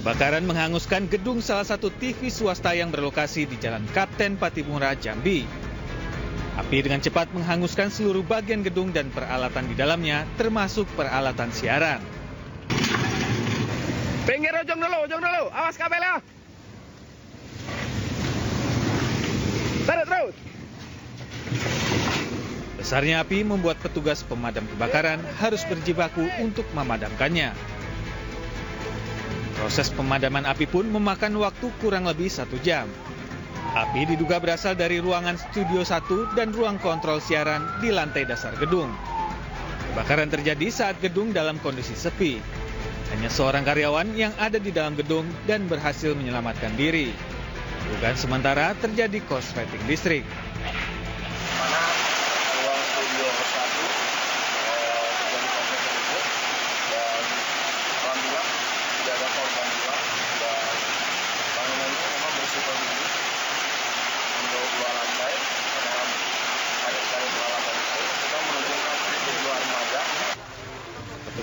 Kebakaran menghanguskan gedung salah satu TV swasta yang berlokasi di Jalan Kapten Patimura, Jambi. Api dengan cepat menghanguskan seluruh bagian gedung dan peralatan di dalamnya, termasuk peralatan siaran. Pinggir, ujung dulu, awas kabelnya. Tarik terus. Besarnya api membuat petugas pemadam kebakaran harus berjibaku untuk memadamkannya. Proses pemadaman api pun memakan waktu kurang lebih 1 jam. Api diduga berasal dari ruangan studio 1 dan ruang kontrol siaran di lantai dasar gedung. Kebakaran terjadi saat gedung dalam kondisi sepi. Hanya seorang karyawan yang ada di dalam gedung dan berhasil menyelamatkan diri. Dugaan sementara terjadi korsleting listrik.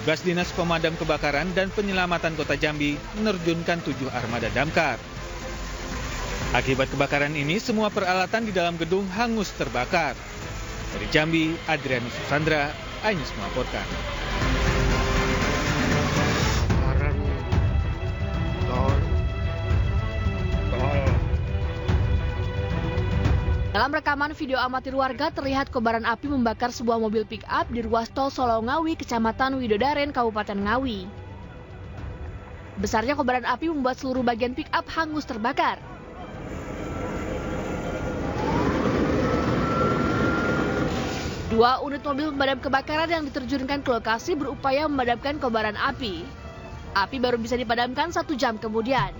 Petugas Dinas Pemadam Kebakaran dan Penyelamatan Kota Jambi menerjunkan 7 armada damkar. Akibat kebakaran ini, semua peralatan di dalam gedung hangus terbakar. Dari Jambi, Adrianus Susandra, iNews melaporkan. Dalam rekaman video amatir warga terlihat kobaran api membakar sebuah mobil pick-up di ruas tol Solo Ngawi, Kecamatan Widodaren, Kabupaten Ngawi. Besarnya kobaran api membuat seluruh bagian pick-up hangus terbakar. Dua unit mobil pemadam kebakaran yang diterjunkan ke lokasi berupaya memadamkan kobaran api. Api baru bisa dipadamkan 1 jam kemudian.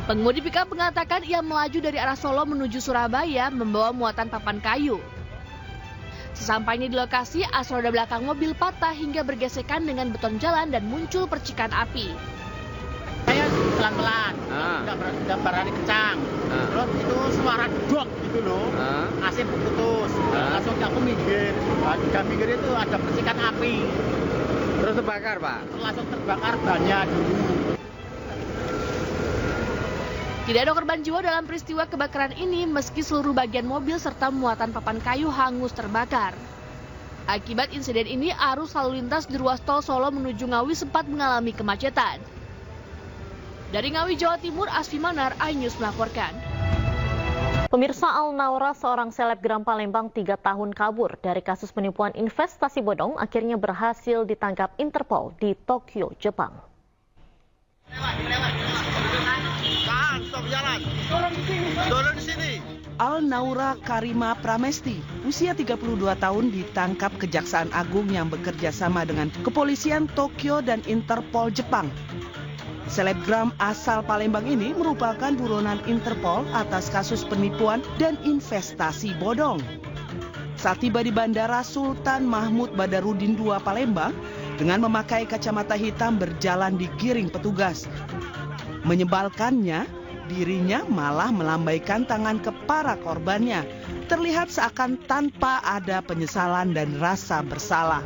Pengemudi pickup mengatakan ia melaju dari arah Solo menuju Surabaya membawa muatan papan kayu. Sesampainya di lokasi, as roda belakang mobil patah hingga bergesekan dengan beton jalan dan muncul percikan api. Saya pelan-pelan, udah berani kencang. Terus itu suara dok gitu loh, AC putus. Langsung aku minggir, udah minggir itu ada percikan api. Terus terbakar, Pak? Langsung terbakar bannya dulu. Tidak ada korban jiwa dalam peristiwa kebakaran ini meski seluruh bagian mobil serta muatan papan kayu hangus terbakar. Akibat insiden ini, arus lalu lintas di ruas tol Solo menuju Ngawi sempat mengalami kemacetan. Dari Ngawi, Jawa Timur, Asfi Manar, iNews melaporkan. Pemirsa, Al-Naura, seorang selebgram Palembang 3 tahun kabur dari kasus penipuan investasi bodong, akhirnya berhasil ditangkap Interpol di Tokyo, Jepang. Al-Naura Karima Pramesti, usia 32 tahun, ditangkap Kejaksaan Agung yang bekerja sama dengan Kepolisian Tokyo dan Interpol Jepang. Selebgram asal Palembang ini merupakan buronan Interpol atas kasus penipuan dan investasi bodong. Saat tiba di Bandara Sultan Mahmud Badarudin II Palembang, dengan memakai kacamata hitam berjalan digiring petugas. Menyebalkannya, dirinya malah melambaikan tangan ke para korbannya, terlihat seakan tanpa ada penyesalan dan rasa bersalah.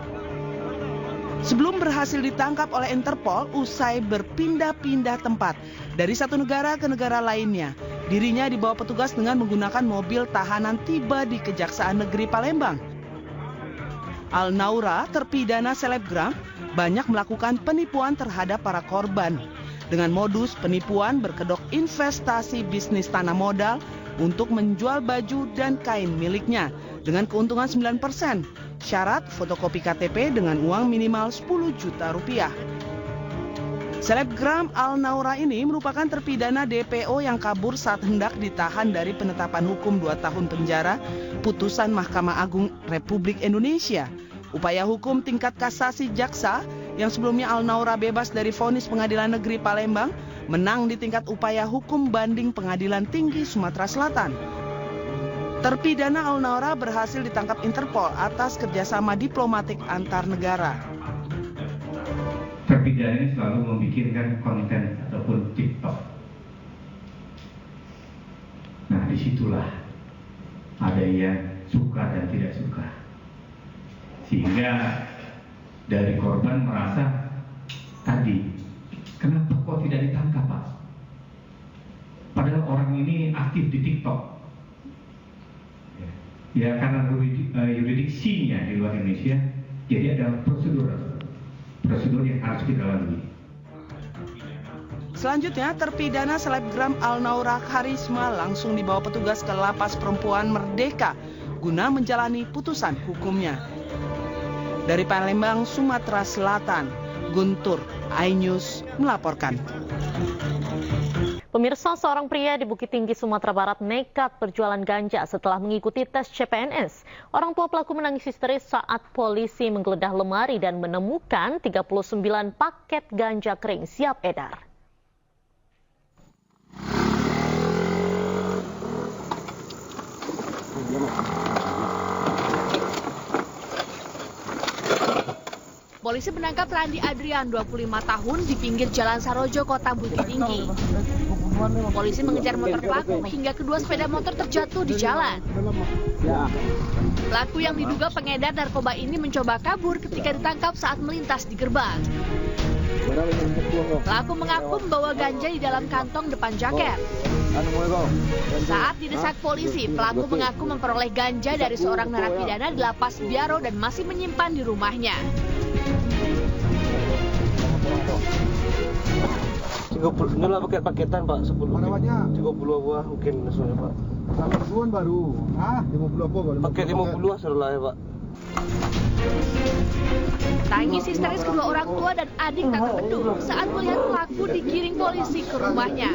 Sebelum berhasil ditangkap oleh Interpol, usai berpindah-pindah tempat dari satu negara ke negara lainnya, dirinya dibawa petugas dengan menggunakan mobil tahanan tiba di Kejaksaan Negeri Palembang. Al-Naura, terpidana selebgram, banyak melakukan penipuan terhadap para korban. Dengan modus penipuan berkedok investasi bisnis tanah modal untuk menjual baju dan kain miliknya dengan keuntungan 9%. Syarat fotokopi KTP dengan uang minimal 10 juta rupiah. Selebgram Al-Naura ini merupakan terpidana DPO yang kabur saat hendak ditahan dari penetapan hukum 2 tahun penjara putusan Mahkamah Agung Republik Indonesia. Upaya hukum tingkat kasasi jaksa yang sebelumnya Al-Naura bebas dari vonis Pengadilan Negeri Palembang menang di tingkat upaya hukum banding Pengadilan Tinggi Sumatera Selatan. Terpidana Al-Naura berhasil ditangkap Interpol atas kerjasama diplomatik antar negara. Terpidana ini selalu memikirkan konten ataupun TikTok. Nah, disitulah ada yang suka dan tidak suka. Sehingga dari korban merasa tadi aktif di TikTok. Ya karena yurisdiksinya di luar Indonesia, jadi ada prosedur yang harus kita lalui. Selanjutnya, terpidana selebgram Alnaura Karisma langsung dibawa petugas ke Lapas Perempuan Merdeka guna menjalani putusan hukumnya. Dari Palembang, Sumatera Selatan, Guntur, iNews melaporkan. Pemirsa, seorang pria di Bukit Tinggi, Sumatera Barat nekat berjualan ganja setelah mengikuti tes CPNS. Orang tua pelaku menangis histeris saat polisi menggeledah lemari dan menemukan 39 paket ganja kering siap edar. Polisi menangkap Randi Adrian, 25 tahun, di pinggir Jalan Sarojo, Kota Bukit Tinggi. Polisi mengejar motor pelaku hingga kedua sepeda motor terjatuh di jalan. Pelaku yang diduga pengedar narkoba ini mencoba kabur ketika ditangkap saat melintas di gerbang. Pelaku mengaku membawa ganja di dalam kantong depan jaket. Saat didesak polisi, pelaku mengaku memperoleh ganja dari seorang narapidana di Lapas Biaro dan masih menyimpan di rumahnya. 30, ini lah paketan Pak, 10. Mana banyak? 30 buah mungkin langsungnya Pak. Sama duluan baru. 50 apa baru? Paket 50 setelah ya Pak. Tangis histeris kedua orang tua dan adik tak terbendung saat melihat pelaku digiring polisi ke rumahnya.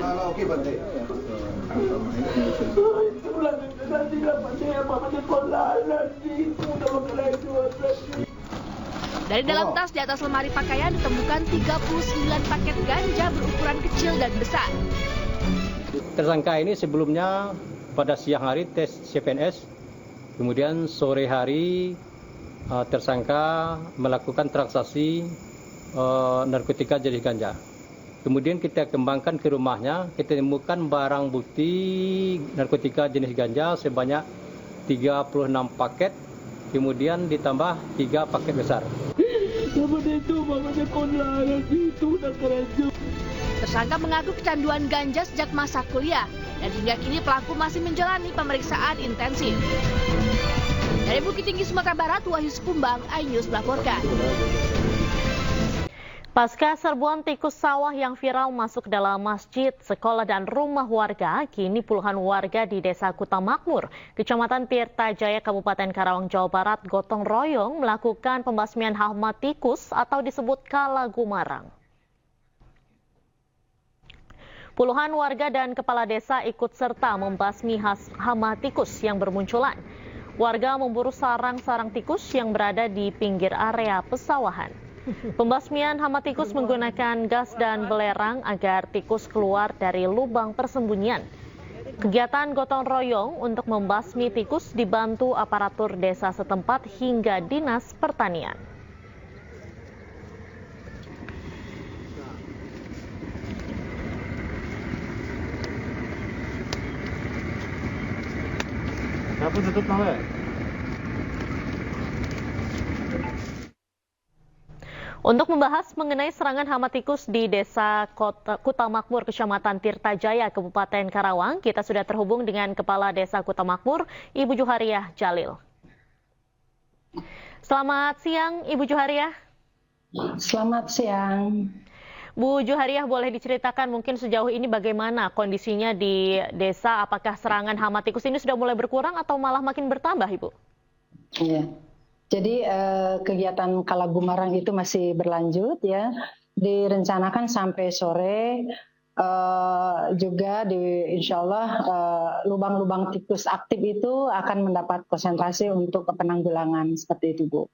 Dari dalam tas di atas lemari pakaian ditemukan 39 paket ganja berukuran kecil dan besar. Tersangka ini sebelumnya pada siang hari tes CPNS, kemudian sore hari tersangka melakukan transaksi narkotika jenis ganja. Kemudian kita kembangkan ke rumahnya, kita temukan barang bukti narkotika jenis ganja sebanyak 36 paket, kemudian ditambah 3 paket besar. Tersangka mengaku kecanduan ganja sejak masa kuliah dan hingga kini pelaku masih menjalani pemeriksaan intensif. Dari Bukit Tinggi, Sumatera Barat, Wahyu Sekumbang, iNews melaporkan. Pasca serbuan tikus sawah yang viral masuk dalam masjid, sekolah dan rumah warga, kini puluhan warga di Desa Kutamakmur, Kecamatan Tirta Jaya, Kabupaten Karawang, Jawa Barat, gotong royong melakukan pembasmian hama tikus atau disebut kalagumarang. Puluhan warga dan kepala desa ikut serta membasmi hama tikus yang bermunculan. Warga memburu sarang-sarang tikus yang berada di pinggir area pesawahan. Pembasmian hama tikus menggunakan gas dan belerang agar tikus keluar dari lubang persembunyian. Kegiatan gotong royong untuk membasmi tikus dibantu aparatur desa setempat hingga Dinas Pertanian. Kenapa tutup namanya? Untuk membahas mengenai serangan hama tikus di Desa Kutamakmur, Kecamatan Tirta Jaya, Kabupaten Karawang, kita sudah terhubung dengan Kepala Desa Kutamakmur, Ibu Juhariah Jalil. Selamat siang, Ibu Juhariah. Selamat siang. Bu Juhariah, boleh diceritakan mungkin sejauh ini bagaimana kondisinya di desa? Apakah serangan hama tikus ini sudah mulai berkurang atau malah makin bertambah, Ibu? Iya. Jadi kegiatan kalagumarang itu masih berlanjut ya. Direncanakan sampai sore juga insya Allah lubang-lubang tikus aktif itu akan mendapat konsentrasi untuk penanggulangan seperti itu, Bu.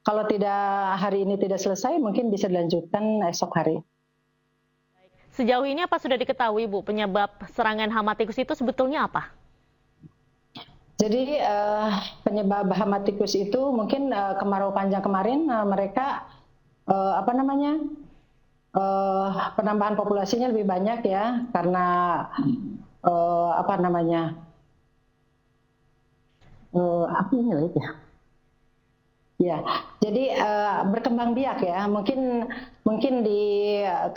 Kalau tidak hari ini tidak selesai, mungkin bisa dilanjutkan esok hari. Sejauh ini apa sudah diketahui, Bu, penyebab serangan hama tikus itu sebetulnya apa? Jadi penyebab hama tikus itu mungkin kemarau panjang kemarin mereka penambahan populasinya lebih banyak ya karena Ya, jadi berkembang biak ya. Mungkin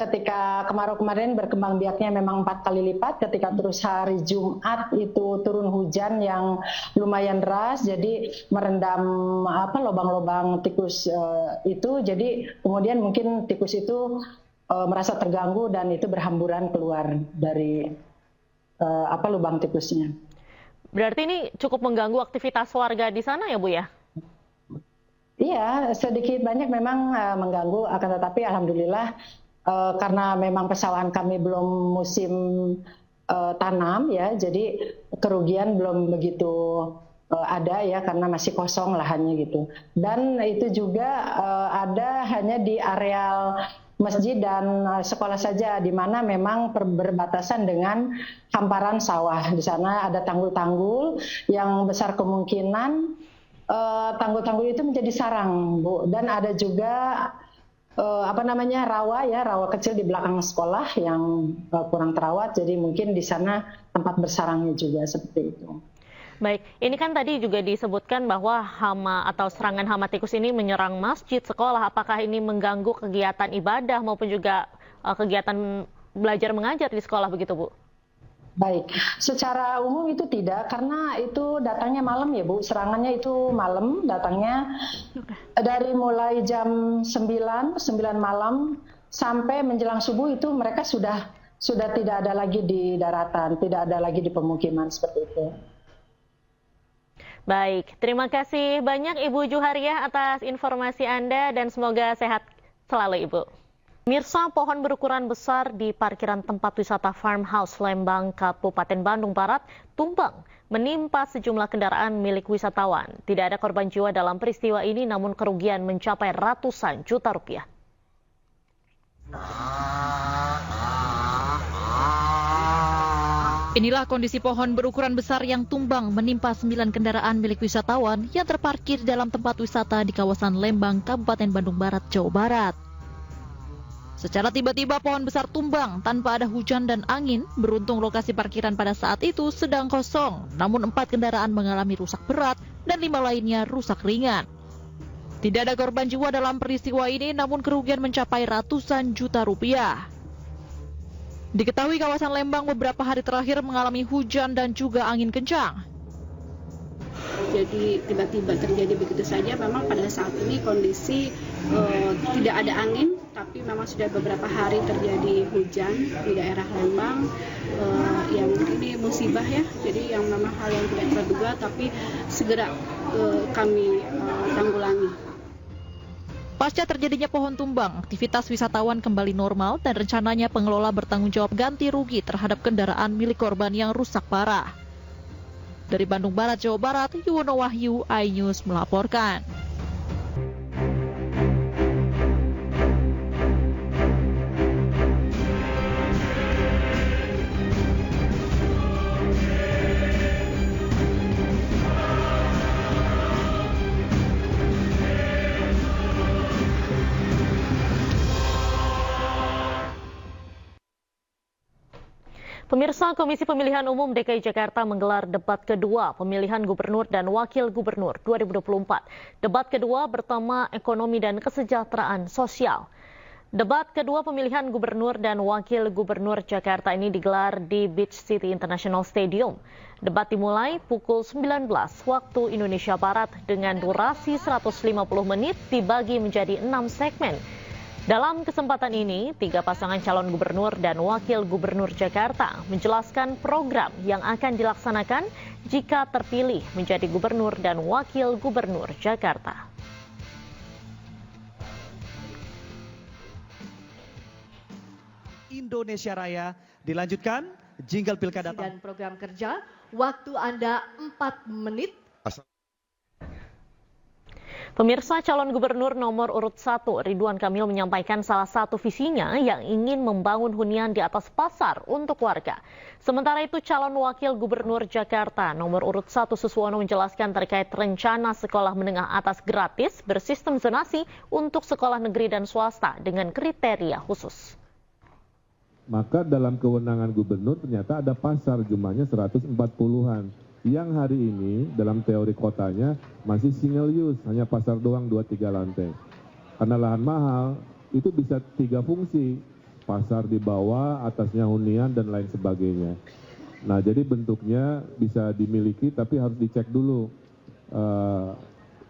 ketika kemarau kemarin berkembang biaknya memang 4 kali lipat. Ketika terus hari Jumat itu turun hujan yang lumayan deras, jadi merendam lubang-lubang tikus itu. Jadi kemudian mungkin tikus itu merasa terganggu dan itu berhamburan keluar dari lubang tikusnya. Berarti ini cukup mengganggu aktivitas warga di sana ya Bu ya? Iya, sedikit banyak memang mengganggu, akan tetapi alhamdulillah karena memang persawahan kami belum musim tanam ya, jadi kerugian belum begitu ada ya karena masih kosong lahannya gitu. Dan itu juga ada hanya di areal masjid dan sekolah saja, di mana memang berbatasan dengan hamparan sawah. Di sana ada tanggul-tanggul yang besar kemungkinan tanggul-tanggul itu menjadi sarang, Bu. Dan ada juga rawa kecil di belakang sekolah yang kurang terawat, jadi mungkin di sana tempat bersarangnya juga seperti itu. Baik, ini kan tadi juga disebutkan bahwa hama atau serangan hama tikus ini menyerang masjid, sekolah. Apakah ini mengganggu kegiatan ibadah maupun juga kegiatan belajar mengajar di sekolah begitu, Bu? Baik, secara umum itu tidak, karena itu datangnya malam ya Bu, serangannya itu malam datangnya dari mulai jam 9 malam sampai menjelang subuh itu mereka sudah tidak ada lagi di daratan, tidak ada lagi di pemukiman seperti itu. Baik, terima kasih banyak Ibu Juhariah atas informasi Anda dan semoga sehat selalu Ibu. Mirsa, pohon berukuran besar di parkiran tempat wisata Farmhouse Lembang, Kabupaten Bandung Barat, tumbang menimpa sejumlah kendaraan milik wisatawan. Tidak ada korban jiwa dalam peristiwa ini, namun kerugian mencapai ratusan juta rupiah. Inilah kondisi pohon berukuran besar yang tumbang menimpa 9 kendaraan milik wisatawan yang terparkir dalam tempat wisata di kawasan Lembang, Kabupaten Bandung Barat, Jawa Barat. Secara tiba-tiba pohon besar tumbang tanpa ada hujan dan angin. Beruntung lokasi parkiran pada saat itu sedang kosong, namun 4 kendaraan mengalami rusak berat dan 5 lainnya rusak ringan. Tidak ada korban jiwa dalam peristiwa ini, namun kerugian mencapai ratusan juta rupiah. Diketahui kawasan Lembang beberapa hari terakhir mengalami hujan dan juga angin kencang. Jadi tiba-tiba terjadi begitu saja. Memang pada saat ini kondisi tidak ada angin, tapi memang sudah beberapa hari terjadi hujan di daerah Lembang. Yang ini musibah ya, jadi yang memang hal yang tidak terduga, tapi segera kami tanggulangi. Pasca terjadinya pohon tumbang, aktivitas wisatawan kembali normal dan rencananya pengelola bertanggung jawab ganti rugi terhadap kendaraan milik korban yang rusak parah. Dari Bandung Barat, Jawa Barat, Yuwono Wahyu, iNews melaporkan. Pemirsa, Komisi Pemilihan Umum DKI Jakarta menggelar debat kedua pemilihan gubernur dan wakil gubernur 2024. Debat kedua bertema ekonomi dan kesejahteraan sosial. Debat kedua pemilihan gubernur dan wakil gubernur Jakarta ini digelar di Beach City International Stadium. Debat dimulai pukul 19 waktu Indonesia Barat dengan durasi 150 menit dibagi menjadi 6 segmen. Dalam kesempatan ini, 3 pasangan calon gubernur dan wakil gubernur Jakarta menjelaskan program yang akan dilaksanakan jika terpilih menjadi gubernur dan wakil gubernur Jakarta. Indonesia Raya dilanjutkan, jingle pilkada dan program kerja, waktu Anda 4 menit. Pemirsa, calon gubernur nomor urut 1 Ridwan Kamil menyampaikan salah satu visinya yang ingin membangun hunian di atas pasar untuk warga. Sementara itu calon wakil gubernur Jakarta nomor urut 1 Suswono menjelaskan terkait rencana sekolah menengah atas gratis bersistem zonasi untuk sekolah negeri dan swasta dengan kriteria khusus. Maka dalam kewenangan gubernur ternyata ada pasar jumlahnya 140-an. yang hari ini dalam teori kotanya masih single use, hanya pasar doang 2-3 lantai. Karena lahan mahal, itu bisa 3 fungsi, pasar di bawah, atasnya hunian dan lain sebagainya. Nah, jadi bentuknya bisa dimiliki tapi harus dicek dulu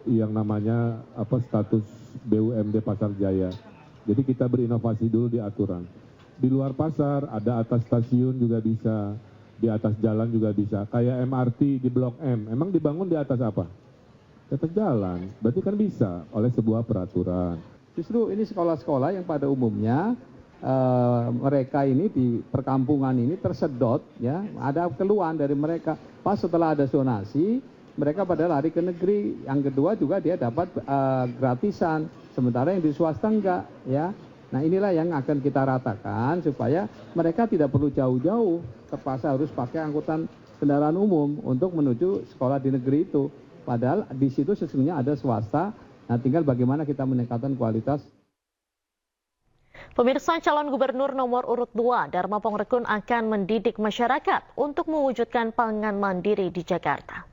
yang namanya status BUMD Pasar Jaya. Jadi kita berinovasi dulu di aturan. Di luar pasar ada atas stasiun juga bisa, di atas jalan juga bisa. Kayak MRT di Blok M, emang dibangun di atas apa? Di atas jalan, berarti kan bisa oleh sebuah peraturan. Justru ini sekolah-sekolah yang pada umumnya mereka ini di perkampungan ini tersedot, ya, ada keluhan dari mereka. Pas setelah ada zonasi, mereka pada lari ke negeri. Yang kedua juga dia dapat gratisan, sementara yang di swasta enggak, ya. Nah, inilah yang akan kita ratakan supaya mereka tidak perlu jauh-jauh, terpaksa harus pakai angkutan kendaraan umum untuk menuju sekolah di negeri itu. Padahal di situ sesungguhnya ada swasta. Nah, tinggal bagaimana kita meningkatkan kualitas. Pemirsa, calon gubernur nomor urut 2 Dharma Pongrekun akan mendidik masyarakat untuk mewujudkan pangan mandiri di Jakarta.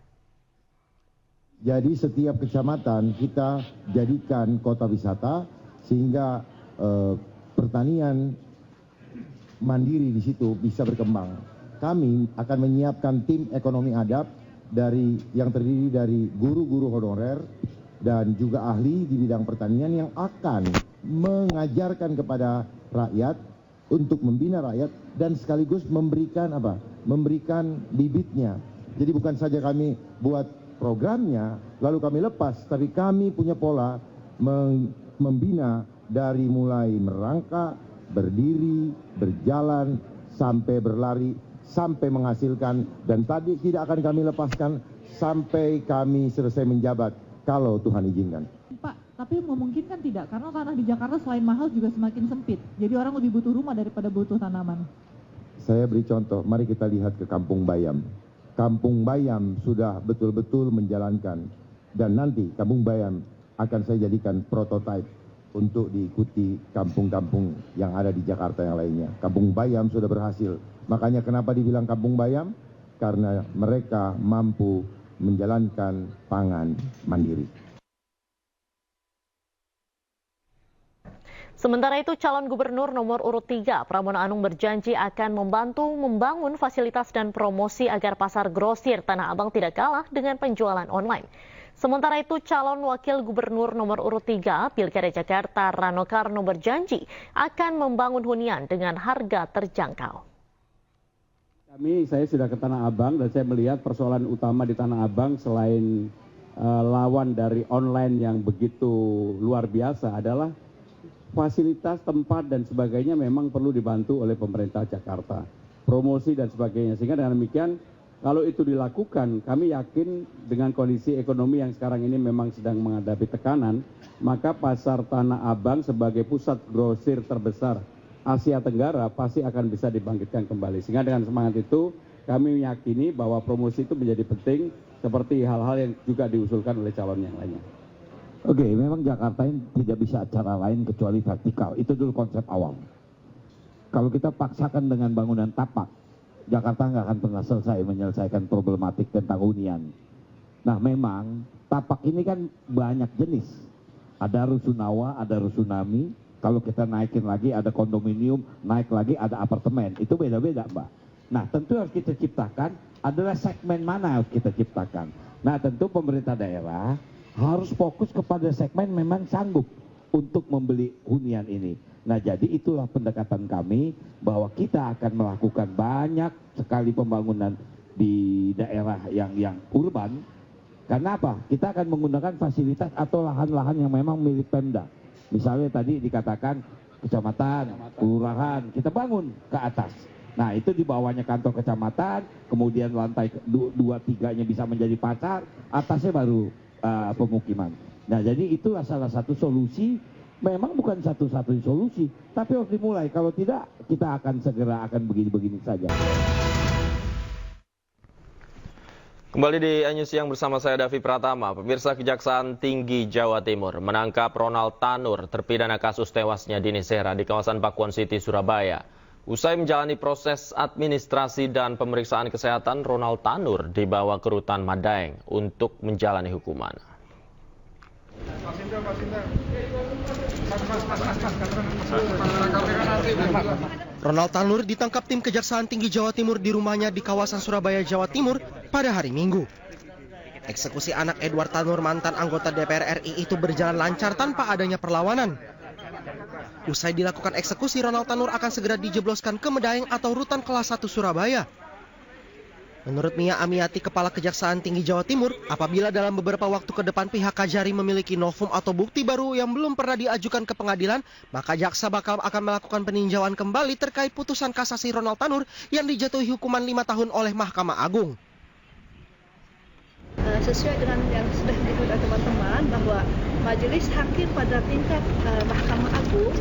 Jadi setiap kecamatan kita jadikan kota wisata sehingga pertanian mandiri di situ bisa berkembang. Kami akan menyiapkan tim ekonomi adab yang terdiri dari guru-guru honorer dan juga ahli di bidang pertanian yang akan mengajarkan kepada rakyat untuk membina rakyat dan sekaligus memberikan memberikan bibitnya. Jadi bukan saja kami buat programnya lalu kami lepas, tapi kami punya pola membina dari mulai merangkak, berdiri, berjalan, sampai berlari, sampai menghasilkan, dan tadi tidak akan kami lepaskan sampai kami selesai menjabat kalau Tuhan izinkan. Pak, tapi memungkinkan tidak? Karena tanah di Jakarta selain mahal juga semakin sempit. Jadi orang lebih butuh rumah daripada butuh tanaman. Saya beri contoh, mari kita lihat ke Kampung Bayam. Kampung Bayam sudah betul-betul menjalankan. Dan nanti Kampung Bayam akan saya jadikan prototipe untuk diikuti kampung-kampung yang ada di Jakarta yang lainnya. Kampung Bayam sudah berhasil. Makanya kenapa dibilang Kampung Bayam? Karena mereka mampu menjalankan pangan mandiri. Sementara itu, calon gubernur nomor urut 3 Pramono Anung berjanji akan membantu membangun fasilitas dan promosi agar pasar grosir Tanah Abang tidak kalah dengan penjualan online. Sementara itu, calon wakil gubernur nomor urut 3 Pilkada Jakarta Rano Karno berjanji akan membangun hunian dengan harga terjangkau. Saya sudah ke Tanah Abang dan saya melihat persoalan utama di Tanah Abang selain lawan dari online yang begitu luar biasa adalah fasilitas tempat dan sebagainya memang perlu dibantu oleh pemerintah Jakarta, promosi dan sebagainya. Sehingga dengan demikian kalau itu dilakukan, kami yakin dengan kondisi ekonomi yang sekarang ini memang sedang menghadapi tekanan, maka pasar Tanah Abang sebagai pusat grosir terbesar Asia Tenggara pasti akan bisa dibangkitkan kembali. Sehingga dengan semangat itu kami meyakini bahwa promosi itu menjadi penting seperti hal-hal yang juga diusulkan oleh calon yang lainnya. Oke, memang Jakarta ini tidak bisa cara lain kecuali vertikal. Itu dulu konsep awam. Kalau kita paksakan dengan bangunan tapak, Jakarta nggak akan pernah selesai menyelesaikan problematik tentang hunian. Nah, memang tapak ini kan banyak jenis. Ada rusunawa, ada rusunami. Kalau kita naikin lagi ada kondominium, naik lagi ada apartemen. Itu beda-beda, Mbak. Nah, tentu harus kita ciptakan adalah segmen mana harus kita ciptakan. Nah, tentu pemerintah daerah harus fokus kepada segmen memang sanggup untuk membeli hunian ini. Nah, jadi itulah pendekatan kami bahwa kita akan melakukan banyak sekali pembangunan di daerah yang urban. Karena apa? Kita akan menggunakan fasilitas atau lahan-lahan yang memang milik Pemda. Misalnya tadi dikatakan kecamatan, kelurahan, kita bangun ke atas. Nah, itu di bawahnya kantor kecamatan, kemudian lantai 2-3-nya bisa menjadi pasar, atasnya baru pemukiman. Nah, jadi itulah salah satu solusi. Memang bukan satu-satunya solusi, tapi harus dimulai. Kalau tidak, kita akan segera begini-begini saja. Kembali di News Siang bersama saya Davi Pratama. Pemirsa, Kejaksaan Tinggi Jawa Timur menangkap Ronald Tanur, terpidana kasus tewasnya Dini Sera di kawasan Pakuan City, Surabaya. Usai menjalani proses administrasi dan pemeriksaan kesehatan, Ronald Tanur dibawa ke Rutan Madaeng untuk menjalani hukuman. Ronald Tanur ditangkap tim Kejaksaan Tinggi Jawa Timur di rumahnya di kawasan Surabaya, Jawa Timur pada hari Minggu. Eksekusi anak Edward Tanur, mantan anggota DPR RI itu berjalan lancar tanpa adanya perlawanan. Usai dilakukan eksekusi, Ronald Tanur akan segera dijebloskan ke Medaeng atau Rutan Kelas 1 Surabaya. Menurut Mia Amiati, Kepala Kejaksaan Tinggi Jawa Timur, apabila dalam beberapa waktu ke depan pihak Kajari memiliki novum atau bukti baru yang belum pernah diajukan ke pengadilan, maka jaksa bakal akan melakukan peninjauan kembali terkait putusan kasasi Ronald Tanur yang dijatuhi hukuman 5 tahun oleh Mahkamah Agung. Sesuai dengan yang sudah diketahui oleh teman-teman bahwa majelis hakim pada tingkat Mahkamah Agung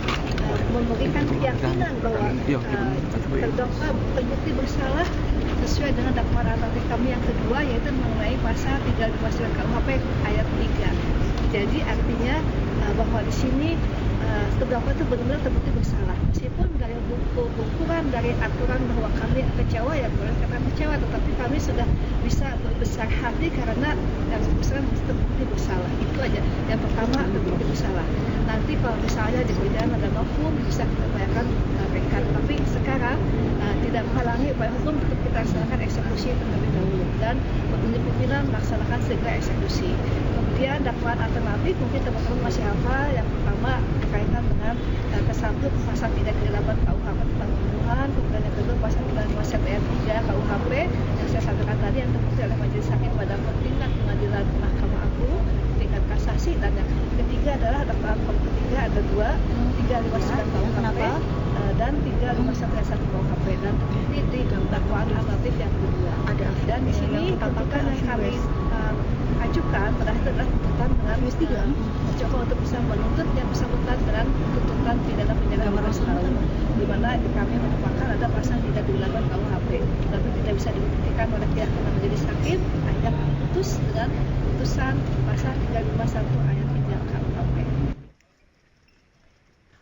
memberikan keyakinan bahwa terdakwa terbukti bersalah sesuai dengan dakwaan alternatif kami yang kedua, yaitu mengenai pasal 359 KUHP ayat 3. Jadi artinya bahwa di sini terdakwa itu benar-benar terbukti bersalah. Meskipun dari ukuran dari aturan bahwa kami kecewa, ya boleh kata kecewa, tetapi kami sudah bisa berbesar hati karena yang besar terbukti bersalah. Itu aja. Yang pertama, terbukti bersalah. Nanti kalau misalnya di perjalanan ada novum, bisa kita bayarkan rekan. Tapi sekarang tidak menghalangi upaya hukum, tetap kita laksanakan eksekusi terlebih dahulu dan petunjuk pimpinan melaksanakan segera eksekusi. Kemudian dakwaan alternatif mungkin teman-teman masih hafal. Yang pertama berkaitan dengan ke-1 pasal 338 KUHP tentang pembunuhan, kemudian yang kedua pasal 351 ayat 3 KUHP yang saya sampaikan tadi yang terbukti oleh majelis hakim pada tingkat pengadilan Mahkamah Agung, tingkat kasasi, dan yang ketiga adalah dakwaan ketiga ada 359 KUHP dan 351 ayat 1 KUHP dan terbukti di dakwaan alternatif yang kedua. Dan di sini tuntutan yang kami ajukan pada itu adalah tuntutan dengan mencoba untuk bisa menuntut yang bersangkutan dengan tuntutan pidana penjara 15 tahun, di mana kami merupakan ada pasal 338 KUHP, tapi tidak bisa dibuktikan oleh pihak majelis hakim, hanya putus dengan putusan pasal 351 ayat 3 KUHP.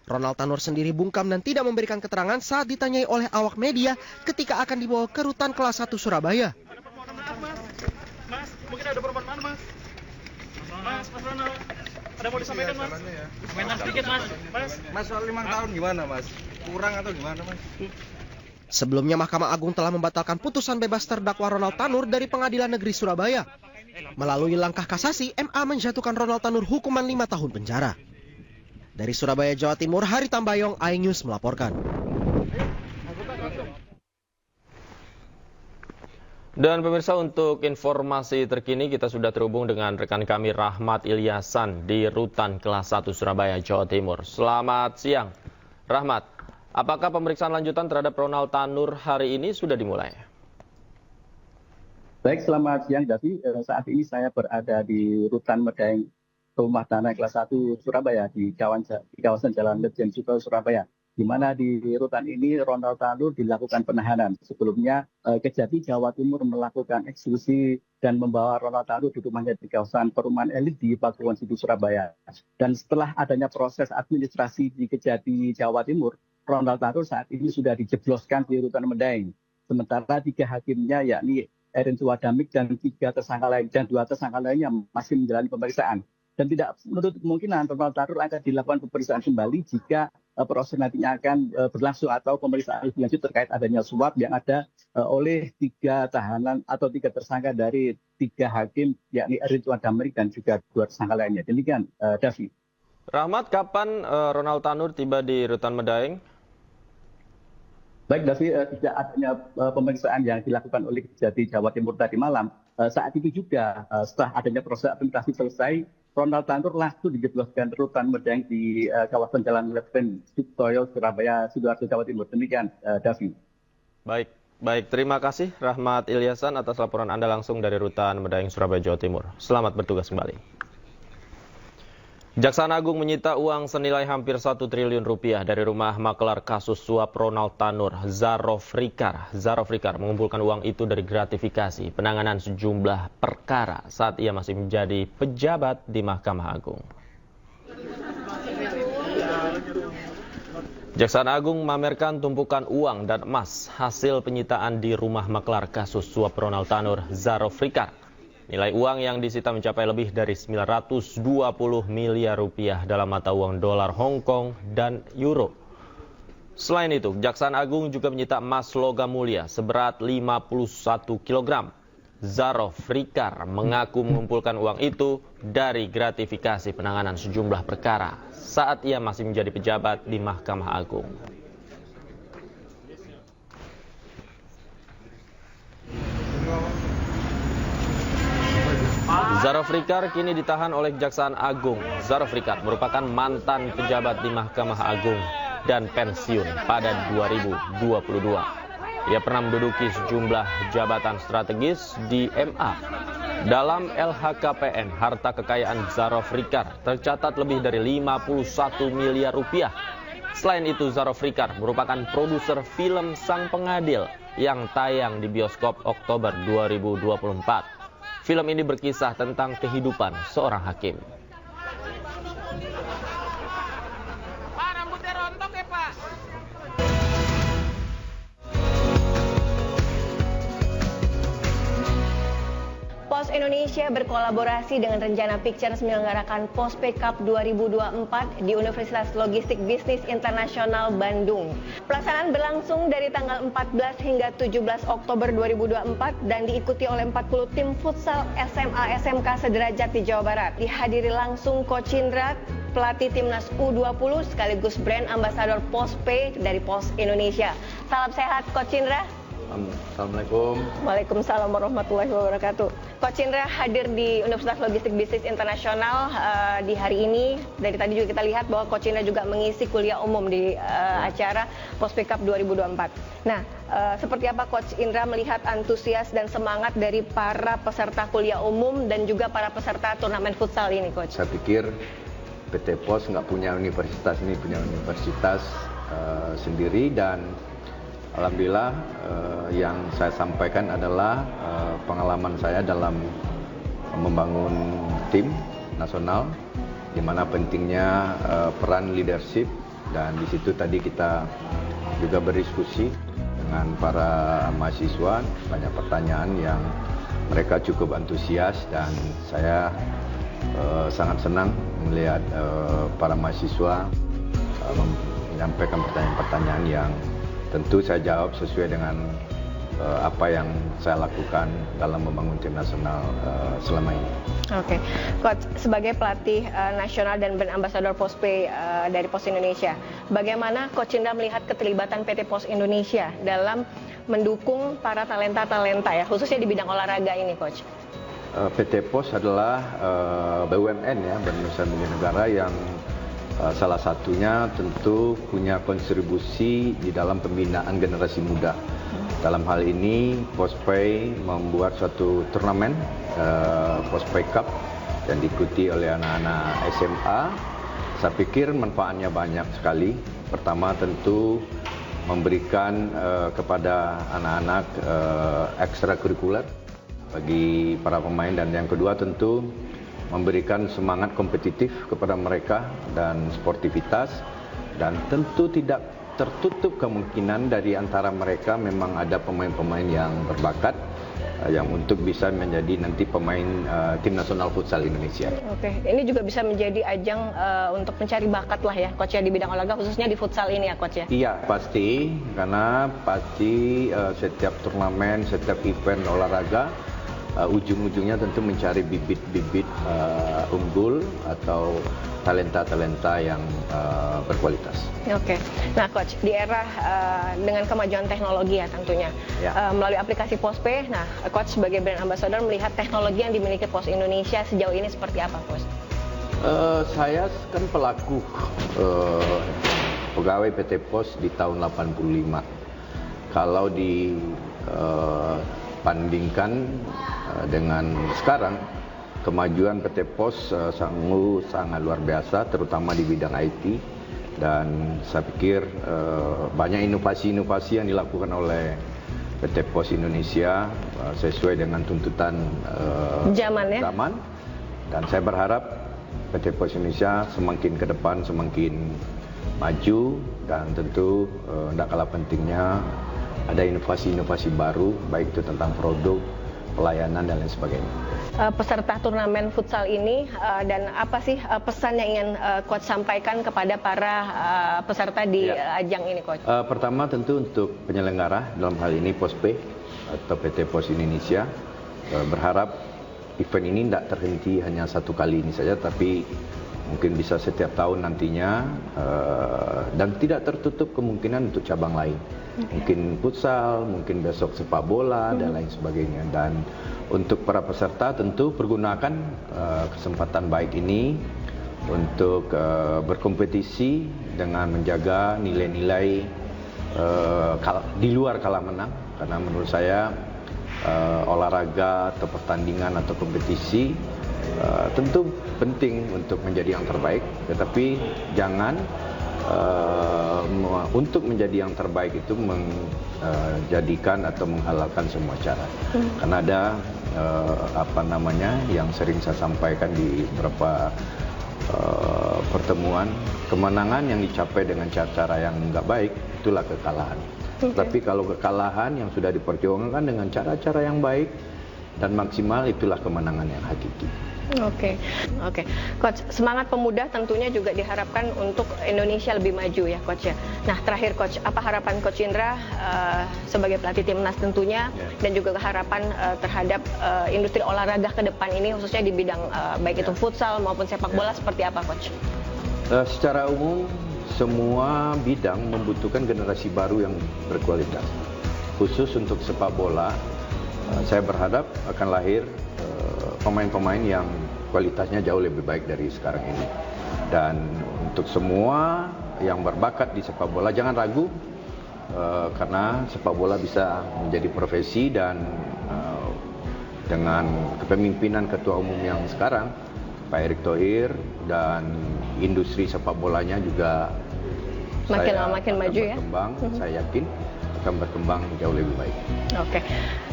Ronald Tanur sendiri bungkam dan tidak memberikan keterangan saat ditanyai oleh awak media ketika akan dibawa ke Rutan Kelas 1 Surabaya. Mas, mungkin ada permohonan Mas. Mas Ronald, ada mau disampaikan Mas? Komentar sedikit Mas. Mas soal 5 tahun gimana Mas? Kurang atau gimana Mas? Sebelumnya Mahkamah Agung telah membatalkan putusan bebas terdakwa Ronald Tanur dari Pengadilan Negeri Surabaya. Melalui langkah kasasi, MA menjatuhkan Ronald Tanur hukuman 5 tahun penjara. Dari Surabaya, Jawa Timur, Hari Tambayong, iNews melaporkan. Dan pemirsa, untuk informasi terkini kita sudah terhubung dengan rekan kami Rahmat Ilyasan di Rutan Kelas 1 Surabaya, Jawa Timur. Selamat siang. Rahmat, apakah pemeriksaan lanjutan terhadap Ronald Tanur hari ini sudah dimulai? Baik, selamat siang Davi. Saat ini saya berada di Rutan Medaeng Rumah Tahanan Kelas 1 Surabaya di kawasan Jalan Lejen Suto, Surabaya. Di mana di rutan ini Ronald Tanur dilakukan penahanan. Sebelumnya Kejati Jawa Timur melakukan eksekusi dan membawa Ronald Tanur di rumahnya di kawasan perumahan elit di Pakuwon Situ, Surabaya. Dan setelah adanya proses administrasi di Kejati Jawa Timur, Ronald Tanur saat ini sudah dijebloskan di rutan Medaeng. Sementara 3 hakimnya yakni Erin Suwadamik dan 3 tersangka lain dan 2 tersangka lainnya masih menjalani pemeriksaan. Dan tidak menutup kemungkinan Ronald Tanur akan dilakukan pemeriksaan kembali jika proses nantinya akan berlangsung atau pemeriksaan lebih lanjut terkait adanya suap yang ada oleh 3 tahanan atau 3 tersangka dari 3 hakim yakni Erin Suwadamik dan juga 2 tersangka lainnya. Demikian, Davi. Rahmat, kapan Ronald Tanur tiba di Rutan Medaeng? Baik, Davi, tidak adanya pemeriksaan yang dilakukan oleh Kejati Jawa Timur tadi malam. Saat itu juga setelah adanya proses administrasi selesai, Ronald Tanur langsung dijebloskan Rutan Medaeng di kawasan Jalan Lejen Suto, Surabaya, Sidoarjo, Jawa Timur. Demikian, Davi. Baik, terima kasih Rahmat Ilyasan atas laporan Anda langsung dari Rutan Medaeng, Surabaya, Jawa Timur. Selamat bertugas kembali. Kejaksaan Agung menyita uang senilai hampir 1 triliun rupiah dari rumah makelar kasus suap Ronald Tanur, Zarof Rikar. Zarof Rikar mengumpulkan uang itu dari gratifikasi penanganan sejumlah perkara saat ia masih menjadi pejabat di Mahkamah Agung. Kejaksaan Agung memamerkan tumpukan uang dan emas hasil penyitaan di rumah maklar kasus suap Ronald Tanur, Zaro Frikar. Nilai uang yang disita mencapai lebih dari 920 miliar rupiah dalam mata uang dolar Hong Kong dan euro. Selain itu, Kejaksaan Agung juga menyita emas logam mulia seberat 51 kg. Zaro Frikar mengaku mengumpulkan uang itu dari gratifikasi penanganan sejumlah perkara saat ia masih menjadi pejabat di Mahkamah Agung. Zaro Frikar kini ditahan oleh Kejaksaan Agung. Zaro Frikar merupakan mantan pejabat di Mahkamah Agung dan pensiun pada 2022. Ia pernah menduduki sejumlah jabatan strategis di MA. Dalam LHKPN, harta kekayaan Zaro Frikar tercatat lebih dari 51 miliar rupiah. Selain itu, Zaro Frikar merupakan produser film Sang Pengadil yang tayang di bioskop Oktober 2024. Film ini berkisah tentang kehidupan seorang hakim. Pak, rambutnya rontok ya, Pak? Pos Indonesia berkolaborasi dengan Rencana Pictures menyelenggarakan Postpay Cup 2024 di Universitas Logistik Bisnis Internasional Bandung. Pelaksanaan berlangsung dari tanggal 14 hingga 17 Oktober 2024 dan diikuti oleh 40 tim futsal SMA SMK sederajat di Jawa Barat. Dihadiri langsung Coach Indra, pelatih timnas U20 sekaligus brand ambassador Postpay dari Pos Indonesia. Salam sehat Coach Indra. Assalamualaikum. Waalaikumsalam warahmatullahi wabarakatuh. Coach Indra hadir di Universitas Logistik Bisnis Internasional di hari ini. Dari tadi juga kita lihat bahwa Coach Indra juga mengisi kuliah umum di acara Postpay Cup 2024. Nah, seperti apa Coach Indra melihat antusias dan semangat dari para peserta kuliah umum dan juga para peserta turnamen futsal ini, Coach? Saya pikir PT Pos nggak punya universitas ini, punya universitas sendiri, dan alhamdulillah yang saya sampaikan adalah pengalaman saya dalam membangun tim nasional, di mana pentingnya peran leadership, dan di situ tadi kita juga berdiskusi dengan para mahasiswa, banyak pertanyaan yang mereka cukup antusias, dan saya sangat senang melihat para mahasiswa menyampaikan pertanyaan-pertanyaan yang tentu saya jawab sesuai dengan apa yang saya lakukan dalam membangun tim nasional selama ini. Oke, Coach, sebagai pelatih nasional dan brand ambassador Postpay dari Pos Indonesia, bagaimana Coach Indra melihat keterlibatan PT Pos Indonesia dalam mendukung para talenta-talenta ya, khususnya di bidang olahraga ini, Coach? PT Pos adalah BUMN ya, Badan Usaha Milik Negara, yang salah satunya tentu punya kontribusi di dalam pembinaan generasi muda. Dalam hal ini, Postpay membuat suatu turnamen Postpay Cup yang diikuti oleh anak-anak SMA. Saya pikir manfaatnya banyak sekali. Pertama tentu memberikan kepada anak-anak ekstrakurikuler bagi para pemain, dan yang kedua tentu memberikan semangat kompetitif kepada mereka dan sportivitas, dan tentu tidak tertutup kemungkinan dari antara mereka memang ada pemain-pemain yang berbakat yang untuk bisa menjadi nanti pemain tim nasional futsal Indonesia. Oke, ini juga bisa menjadi ajang untuk mencari bakat lah ya, Coach, ya, di bidang olahraga khususnya di futsal ini ya, Coach ya? Iya, pasti, karena pasti setiap turnamen, setiap event olahraga ujung-ujungnya tentu mencari bibit-bibit unggul atau talenta-talenta yang berkualitas. Oke, nah Coach, di era dengan kemajuan teknologi ya tentunya, melalui aplikasi Postpay, nah Coach sebagai brand ambassador melihat teknologi yang dimiliki Pos Indonesia sejauh ini seperti apa, Coach? Saya kan pelaku pegawai PT Pos di tahun 85. Kalau dibandingkan dengan sekarang, kemajuan PT Pos sangat luar biasa, terutama di bidang IT, dan saya pikir banyak inovasi-inovasi yang dilakukan oleh PT Pos Indonesia sesuai dengan tuntutan zaman, dan saya berharap PT Pos Indonesia semakin ke depan semakin maju dan tentu tidak kalah pentingnya ada inovasi-inovasi baru, baik itu tentang produk, pelayanan dan lain sebagainya. Peserta turnamen futsal ini dan apa sih pesan yang ingin Coach sampaikan kepada para peserta di ajang ini, Coach? Pertama tentu untuk penyelenggara, dalam hal ini POSPE atau PT POS Indonesia, berharap event ini tidak terhenti hanya satu kali ini saja, tapi mungkin bisa setiap tahun nantinya, dan tidak tertutup kemungkinan untuk cabang lain. Mungkin futsal, mungkin besok sepak bola dan lain sebagainya. Dan untuk para peserta tentu pergunakan kesempatan baik ini untuk berkompetisi dengan menjaga nilai-nilai di luar kalah menang, karena menurut saya olahraga atau pertandingan atau kompetisi tentu penting untuk menjadi yang terbaik, tetapi jangan untuk menjadi yang terbaik itu menjadikan atau menghalalkan semua cara. Karena ada yang sering saya sampaikan di beberapa pertemuan, kemenangan yang dicapai dengan cara yang enggak baik itulah kekalahan. Tapi kalau kekalahan yang sudah diperjuangkan dengan cara-cara yang baik dan maksimal, itulah kemenangan yang hakiki. Oke. Coach, semangat pemuda tentunya juga diharapkan untuk Indonesia lebih maju ya, Coach ya. Nah, terakhir Coach, apa harapan Coach Indra sebagai pelatih timnas tentunya, dan juga harapan terhadap industri olahraga ke depan ini, khususnya di bidang baik itu futsal maupun sepak bola, seperti apa, Coach? Secara umum, semua bidang membutuhkan generasi baru yang berkualitas. Khusus untuk sepak bola, saya berharap akan lahir pemain-pemain yang kualitasnya jauh lebih baik dari sekarang ini. Dan untuk semua yang berbakat di sepak bola, jangan ragu, karena sepak bola bisa menjadi profesi, dan dengan kepemimpinan Ketua Umum yang sekarang, Pak Erick Thohir, dan industri sepak bolanya juga makin maju ya. Saya yakin akan berkembang jauh lebih baik. Oke,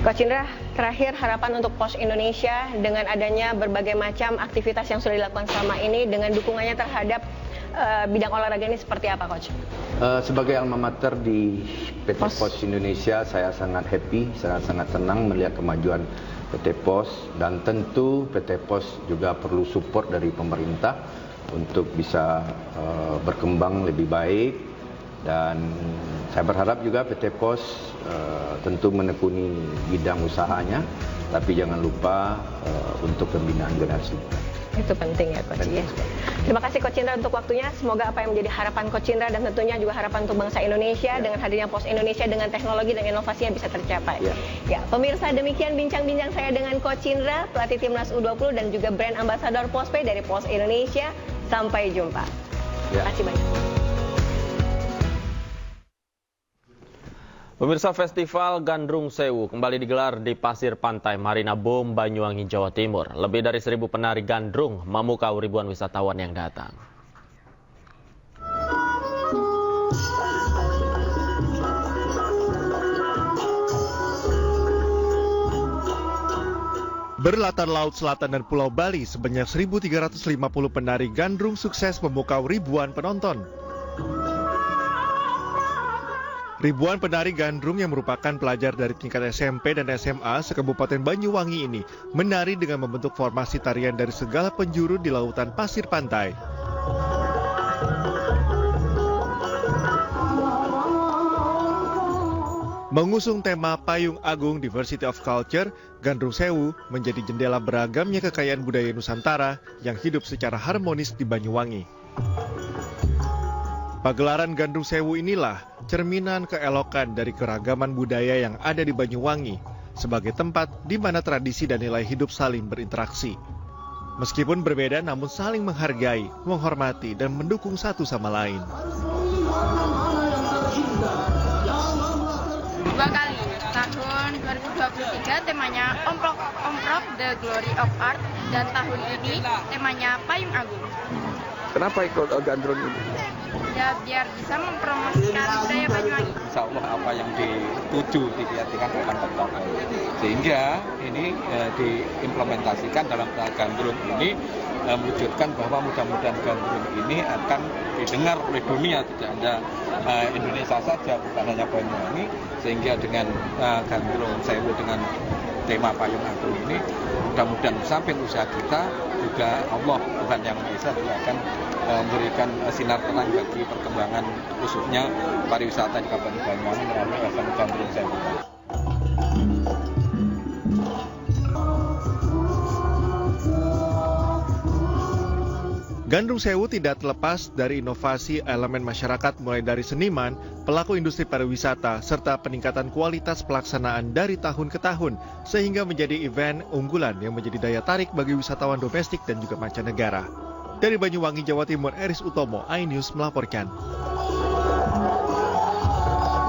Coach Indra, terakhir harapan untuk POS Indonesia dengan adanya berbagai macam aktivitas yang sudah dilakukan selama ini, dengan dukungannya terhadap bidang olahraga ini seperti apa, Coach? Sebagai alma mater di PT POS Indonesia, saya sangat happy, sangat senang melihat kemajuan PT POS, dan tentu PT POS juga perlu support dari pemerintah untuk bisa berkembang lebih baik. Dan saya berharap juga PT POS tentu menekuni bidang usahanya, tapi jangan lupa untuk pembinaan generasi. Itu penting ya, Coach ya. Terima kasih Coach Indra untuk waktunya. Semoga apa yang menjadi harapan Coach Indra dan tentunya juga harapan untuk bangsa Indonesia dengan hadirnya POS Indonesia dengan teknologi dan inovasinya bisa tercapai. Ya, pemirsa, demikian bincang-bincang saya dengan Coach Indra, pelatih timnas U20 dan juga brand ambassador POSPE dari POS Indonesia. Sampai jumpa. Terima kasih banyak. Pemirsa, Festival Gandrung Sewu kembali digelar di Pasir Pantai Marina Bom, Banyuwangi, Jawa Timur. Lebih dari 1.000 penari gandrung memukau ribuan wisatawan yang datang. Berlatar Laut Selatan dan Pulau Bali, sebanyak 1.350 penari gandrung sukses memukau ribuan penonton. Ribuan penari gandrung yang merupakan pelajar dari tingkat SMP dan SMA se-Kabupaten Banyuwangi ini menari dengan membentuk formasi tarian dari segala penjuru di lautan pasir pantai. Mengusung tema Payung Agung Diversity of Culture, Gandrung Sewu menjadi jendela beragamnya kekayaan budaya Nusantara yang hidup secara harmonis di Banyuwangi. Pagelaran Gandrung Sewu inilah cerminan keelokan dari keragaman budaya yang ada di Banyuwangi sebagai tempat di mana tradisi dan nilai hidup saling berinteraksi. Meskipun berbeda namun saling menghargai, menghormati, dan mendukung satu sama lain. 2 kali, tahun 2023 temanya Omprok The Glory of Art, dan tahun ini temanya Payung Agung. Kenapa ikut gandrung ini? Ya biar bisa mempromosikan budaya Banyuwangi. Insya Allah apa yang dituju dilihatkan akan tercapai. Sehingga ini diimplementasikan dalam gandrung ini mewujudkan bahwa mudah-mudahan Gandrung ini akan didengar oleh dunia, tidak hanya Indonesia saja, bukan hanya Banyuwangi, sehingga dengan Gandrung Sewu dengan tema Payung Agung ini mudah-mudahan sampai usaha kita juga Allah Tuhan Yang Maha Esa juga akan memberikan sinar terang bagi perkembangan khususnya pariwisata di Kabupaten Banyuwangi melalui event Gandrung Sewu. Gandrung Sewu tidak terlepas dari inovasi elemen masyarakat mulai dari seniman, pelaku industri pariwisata, serta peningkatan kualitas pelaksanaan dari tahun ke tahun, sehingga menjadi event unggulan yang menjadi daya tarik bagi wisatawan domestik dan juga mancanegara. Dari Banyuwangi, Jawa Timur, Eris Utomo, iNews melaporkan.